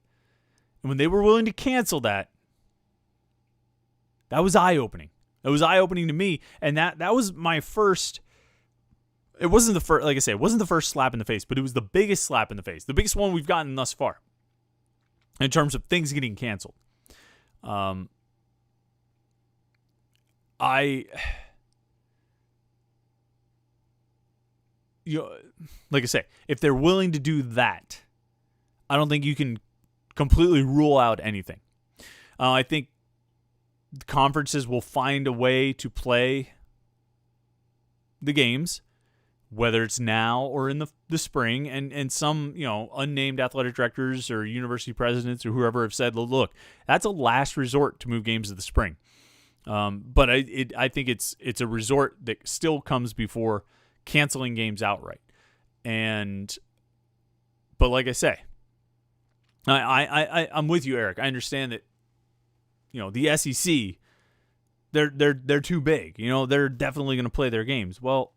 And when they were willing to cancel that was eye-opening. It was eye-opening to me, and that was my first. It wasn't the first, like I said, it wasn't the first slap in the face, but it was the biggest slap in the face, the biggest one we've gotten thus far in terms of things getting canceled. Like I say, if they're willing to do that, I don't think you can completely rule out anything. I think the conferences will find a way to play the games whether it's now or in the spring, and some, unnamed athletic directors or university presidents or whoever have said, look, that's a last resort to move games to the spring. But I think it's a resort that still comes before canceling games outright. But like I say, I'm with you, Eric. I understand that, the SEC, they're too big. They're definitely going to play their games. Well,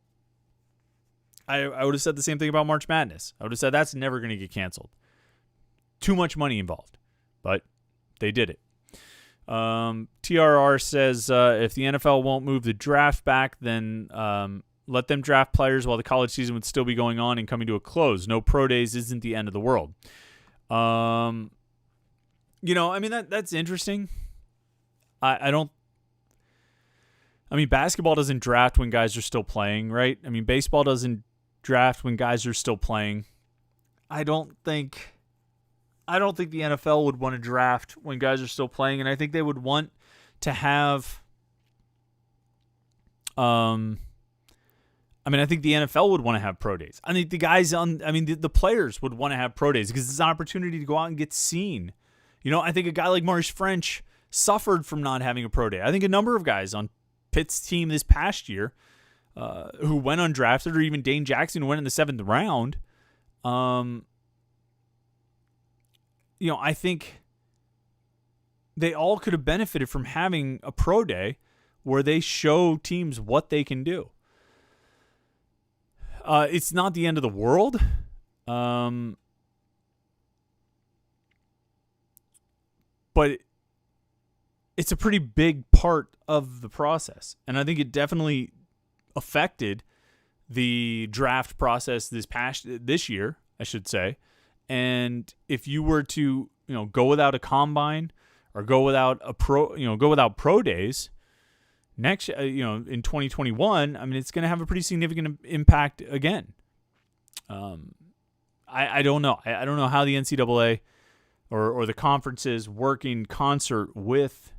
I would have said the same thing about March Madness. I would have said that's never going to get canceled. Too much money involved, but they did it. TRR says if the NFL won't move the draft back, then let them draft players while the college season would still be going on and coming to a close. No pro days isn't the end of the world. That's interesting. Basketball doesn't draft when guys are still playing, right? Baseball doesn't draft when guys are still playing. I don't think the NFL would want to draft when guys are still playing, and I think they would want to have I think the NFL would want to have pro days. I think the guys the players would want to have pro days because it's an opportunity to go out and get seen. I think a guy like Maurice French suffered from not having a pro day. I think a number of guys on Pitt's team this past year who went undrafted, or even Dane Jackson who went in the 7th round, I think they all could have benefited from having a pro day where they show teams what they can do. It's not the end of the world. But it's a pretty big part of the process. And I think it definitely affected the draft process this year, I should say. And if you were to, go without a combine or go without pro days next, in 2021, it's going to have a pretty significant impact again. I don't know. I don't know how the NCAA or the conferences work in concert with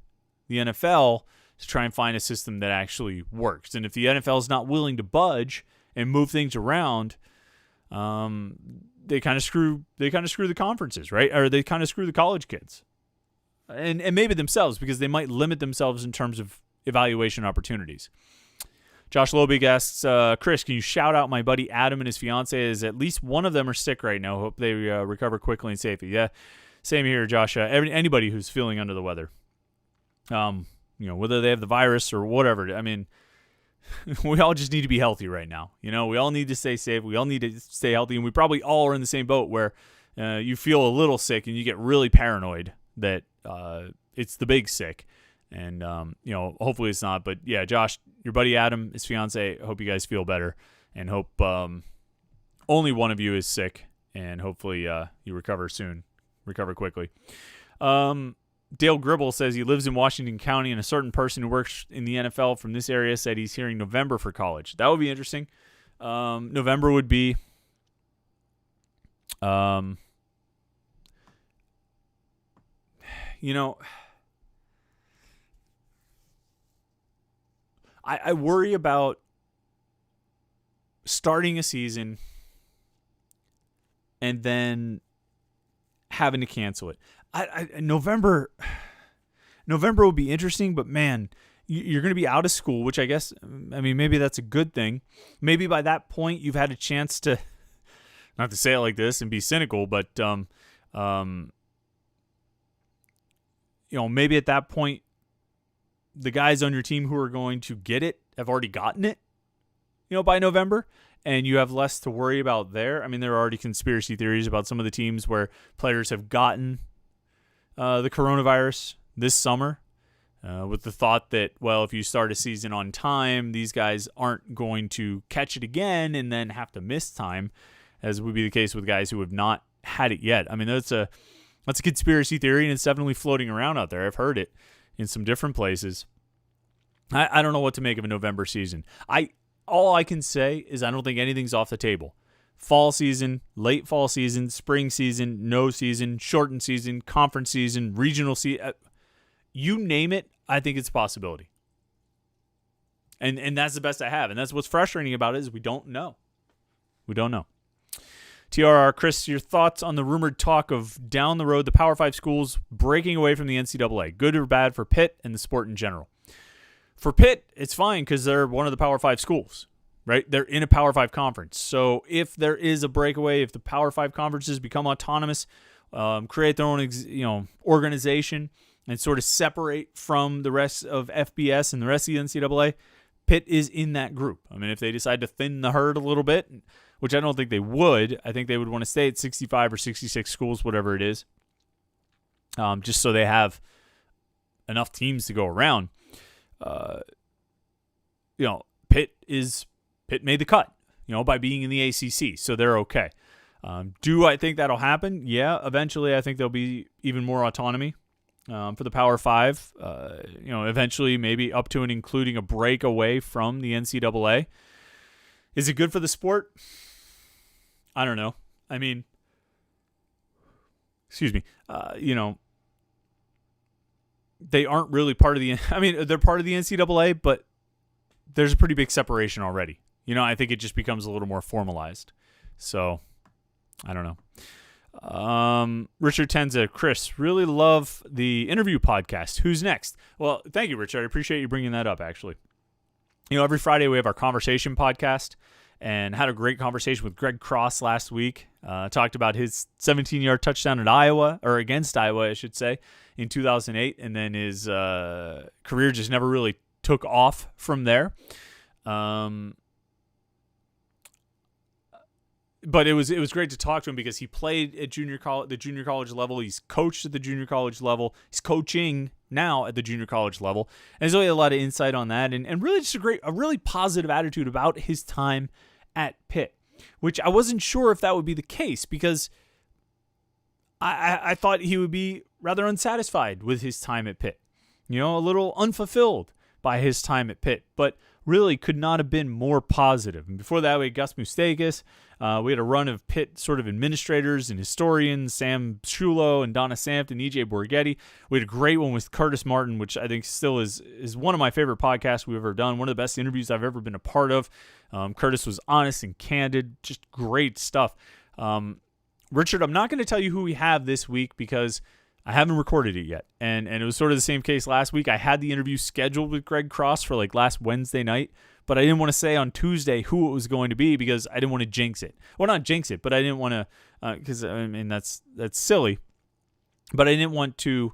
the NFL to try and find a system that actually works. And if the NFL is not willing to budge and move things around, they kind of screw the conferences, right? Or they kind of screw the college kids, and maybe themselves, because they might limit themselves in terms of evaluation opportunities. Josh Lobig asks, Chris, can you shout out my buddy Adam and his fiance, as at least one of them are sick right now. Hope they recover quickly and safely. Yeah, same here, Josh. Anybody who's feeling under the weather, whether they have the virus or whatever, we all just need to be healthy right now. We all need to stay safe. We all need to stay healthy, and we probably all are in the same boat where you feel a little sick and you get really paranoid that it's the big sick. And, hopefully it's not. But, yeah, Josh, your buddy Adam, his fiance, I hope you guys feel better, and hope only one of you is sick, and hopefully you recover quickly. Dale Gribble says he lives in Washington County, and a certain person who works in the NFL from this area said he's hearing November for college. That would be interesting. November would be I worry about starting a season and then having to cancel it. November will be interesting, but man, you're going to be out of school, which I guess, maybe that's a good thing. Maybe by that point you've had a chance to, not to say it like this and be cynical, but maybe at that point the guys on your team who are going to get it have already gotten it, by November, and you have less to worry about there. There are already conspiracy theories about some of the teams where players have gotten the coronavirus this summer, with the thought that, well, if you start a season on time, these guys aren't going to catch it again and then have to miss time, as would be the case with guys who have not had it yet. That's a conspiracy theory, and it's definitely floating around out there. I've heard it in some different places. I don't know what to make of a November season. All I can say is I don't think anything's off the table. Fall season, late fall season, spring season, no season, shortened season, conference season, regional season, you name it, I think it's a possibility. And that's the best I have. And that's what's frustrating about it, is we don't know. We don't know. TRR, Chris, your thoughts on the rumored talk of down the road the Power 5 schools breaking away from the NCAA? Good or bad for Pitt and the sport in general? For Pitt, it's fine because they're one of the Power 5 schools, right? They're in a Power 5 conference. So if there is a breakaway, if the Power 5 conferences become autonomous, create their own organization, and sort of separate from the rest of FBS and the rest of the NCAA, Pitt is in that group. I mean, if they decide to thin the herd a little bit, which I don't think they would, I think they would want to stay at 65 or 66 schools, whatever it is, just so they have enough teams to go around. Pitt made the cut, by being in the ACC, so they're okay. Do I think that'll happen? Yeah, eventually I think there'll be even more autonomy for the Power 5. Eventually maybe up to and including a break away from the NCAA. Is it good for the sport? I don't know. I mean, excuse me. They aren't really part of the. I mean, they're part of the NCAA, but there's a pretty big separation already. I think it just becomes a little more formalized. So, I don't know. Richard Tenza, Chris, really love the interview podcast. Who's next? Well, thank you, Richard. I appreciate you bringing that up, actually. Every Friday we have our conversation podcast, and had a great conversation with Greg Cross last week. Talked about his 17-yard touchdown at Iowa, or against Iowa, I should say, in 2008, and then his career just never really took off from there. But it was great to talk to him because he played at the junior college level. He's coached at the junior college level. He's coaching now at the junior college level. And so he had a lot of insight on that and really just a really positive attitude about his time at Pitt, which I wasn't sure if that would be the case because I thought he would be rather unsatisfied with his time at Pitt, a little unfulfilled by his time at Pitt, but really could not have been more positive. And before that, we had Gus Moustakis. We had a run of Pitt sort of administrators and historians, Sam Shulo and Donna Sampt and EJ Borghetti. We had a great one with Curtis Martin, which I think still is one of my favorite podcasts we've ever done, one of the best interviews I've ever been a part of. Curtis was honest and candid, just great stuff. Richard, I'm not going to tell you who we have this week because I haven't recorded it yet. And it was sort of the same case last week. I had the interview scheduled with Greg Cross for last Wednesday night, but I didn't want to say on Tuesday who it was going to be because I didn't want to jinx it. Well, not jinx it, but I didn't want to, because that's silly. But I didn't want to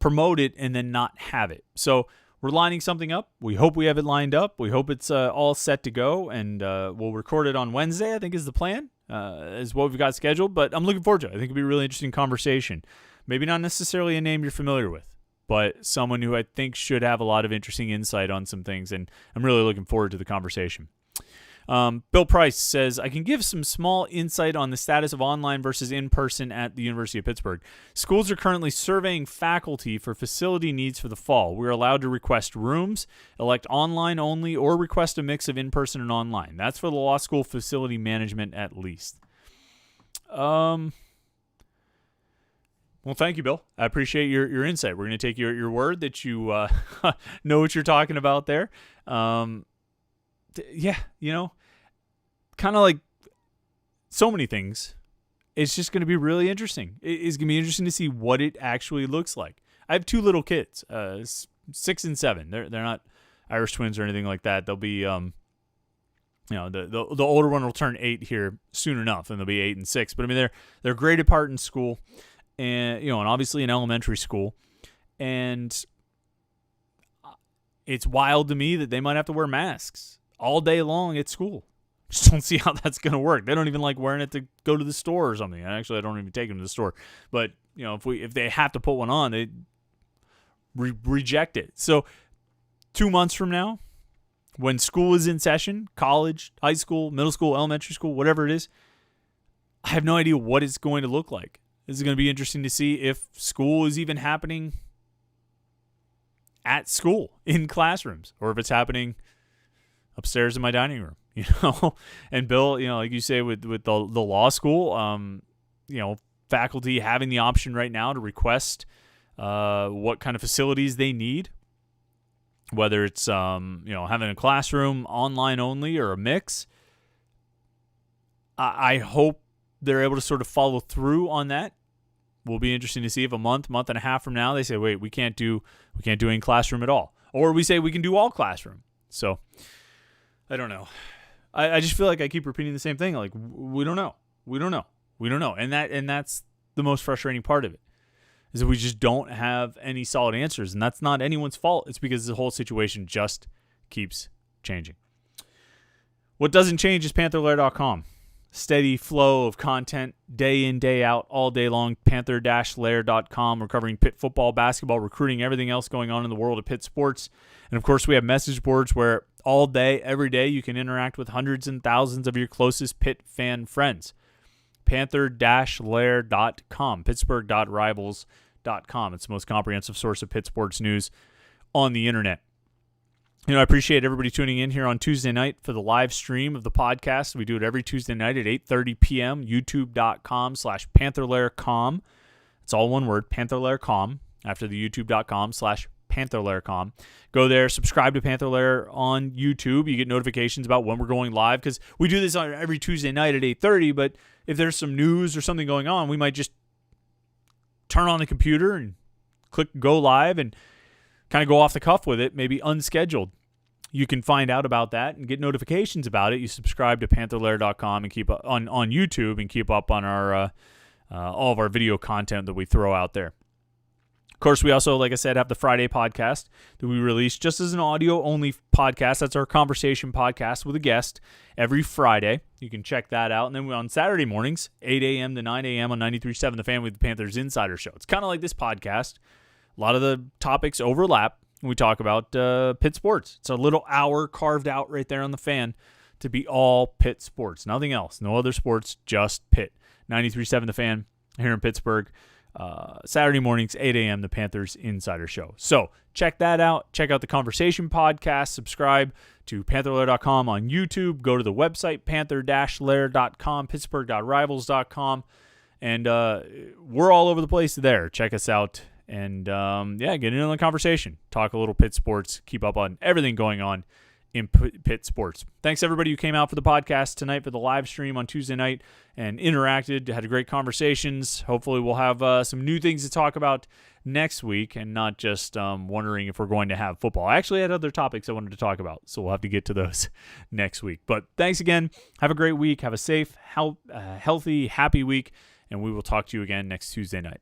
promote it and then not have it. So we're lining something up. We hope we have it lined up. We hope it's all set to go, and we'll record it on Wednesday, I think is the plan, is what we've got scheduled. But I'm looking forward to it. I think it'll be a really interesting conversation. Maybe not necessarily a name you're familiar with, but someone who I think should have a lot of interesting insight on some things, and I'm really looking forward to the conversation. Bill Price says, I can give some small insight on the status of online versus in-person at the University of Pittsburgh. Schools are currently surveying faculty for facility needs for the fall. We're allowed to request rooms, elect online only, or request a mix of in-person and online. That's for the law school facility management at least. Well, thank you, Bill. I appreciate your insight. We're going to take your word that you know what you're talking about there. Yeah, kind of like so many things. It's just going to be really interesting. It's going to be interesting to see what it actually looks like. I have two little kids, 6 and 7. They're not Irish twins or anything like that. They'll be, the older one will turn 8 here soon enough, and they'll be 8 and 6. But I mean, they're grade apart in school. And obviously in elementary school, and it's wild to me that they might have to wear masks all day long at school. Just don't see how that's going to work. They don't even like wearing it to go to the store or something. Actually, I don't even take them to the store. But if they have to put one on, they reject it. So 2 months from now, when school is in session, college, high school, middle school, elementary school, whatever it is, I have no idea what it's going to look like. This is going to be interesting to see if school is even happening at school in classrooms, or if it's happening upstairs in my dining room. And Bill, like you say with the law school, faculty having the option right now to request what kind of facilities they need, whether it's having a classroom online only or a mix. I hope they're able to sort of follow through on that. Will be interesting to see if a month and a half from now they say, wait, we can't do in classroom at all, or we say we can do all classroom. So I don't know. I just feel like I keep repeating the same thing. Like, we don't know, and that's the most frustrating part of it, is that we just don't have any solid answers, and that's not anyone's fault. It's because the whole situation just keeps changing. What doesn't change is Panther-Lair.com. Steady flow of content day in, day out, all day long. Panther-Lair.com. We're covering Pitt football, basketball, recruiting, everything else going on in the world of Pitt sports. And, of course, we have message boards where all day, every day, you can interact with hundreds and thousands of your closest Pitt fan friends. Panther-Lair.com. Pittsburgh.rivals.com. It's the most comprehensive source of Pitt sports news on the internet. I appreciate everybody tuning in here on Tuesday night for the live stream of the podcast. We do it every Tuesday night at 8:30 p.m. YouTube.com/Panther-Lair.com. It's all one word, Panther-Lair.com, after the YouTube.com/Panther-Lair.com. Go there, subscribe to Panther-Lair on YouTube. You get notifications about when we're going live, because we do this on every Tuesday night at 8:30, but if there's some news or something going on, we might just turn on the computer and click go live and kind of go off the cuff with it, maybe unscheduled. You can find out about that and get notifications about it. You subscribe to Panther-Lair.com and keep up on YouTube and keep up on our all of our video content that we throw out there. Of course, we also, like I said, have the Friday podcast that we release just as an audio-only podcast. That's our conversation podcast with a guest every Friday. You can check that out. And then on Saturday mornings, 8 a.m. to 9 a.m. on 93.7 The Fan with the Panthers Insider Show. It's kind of like this podcast. A lot of the topics overlap when we talk about Pitt sports. It's a little hour carved out right there on the Fan to be all Pitt sports. Nothing else. No other sports, just Pitt. 93.7 The Fan here in Pittsburgh. Saturday mornings, 8 a.m., the Panthers Insider Show. So check that out. Check out the Conversation podcast. Subscribe to Panther-Lair.com on YouTube. Go to the website, Panther-Lair.com, Pittsburgh.rivals.com. And we're all over the place there. Check us out. And, get into the conversation. Talk a little Pitt sports. Keep up on everything going on in Pitt sports. Thanks, everybody who came out for the podcast tonight for the live stream on Tuesday night and interacted, had great conversations. Hopefully we'll have some new things to talk about next week and not just wondering if we're going to have football. I actually had other topics I wanted to talk about, so we'll have to get to those next week. But thanks again. Have a great week. Have a safe, healthy, happy week, and we will talk to you again next Tuesday night.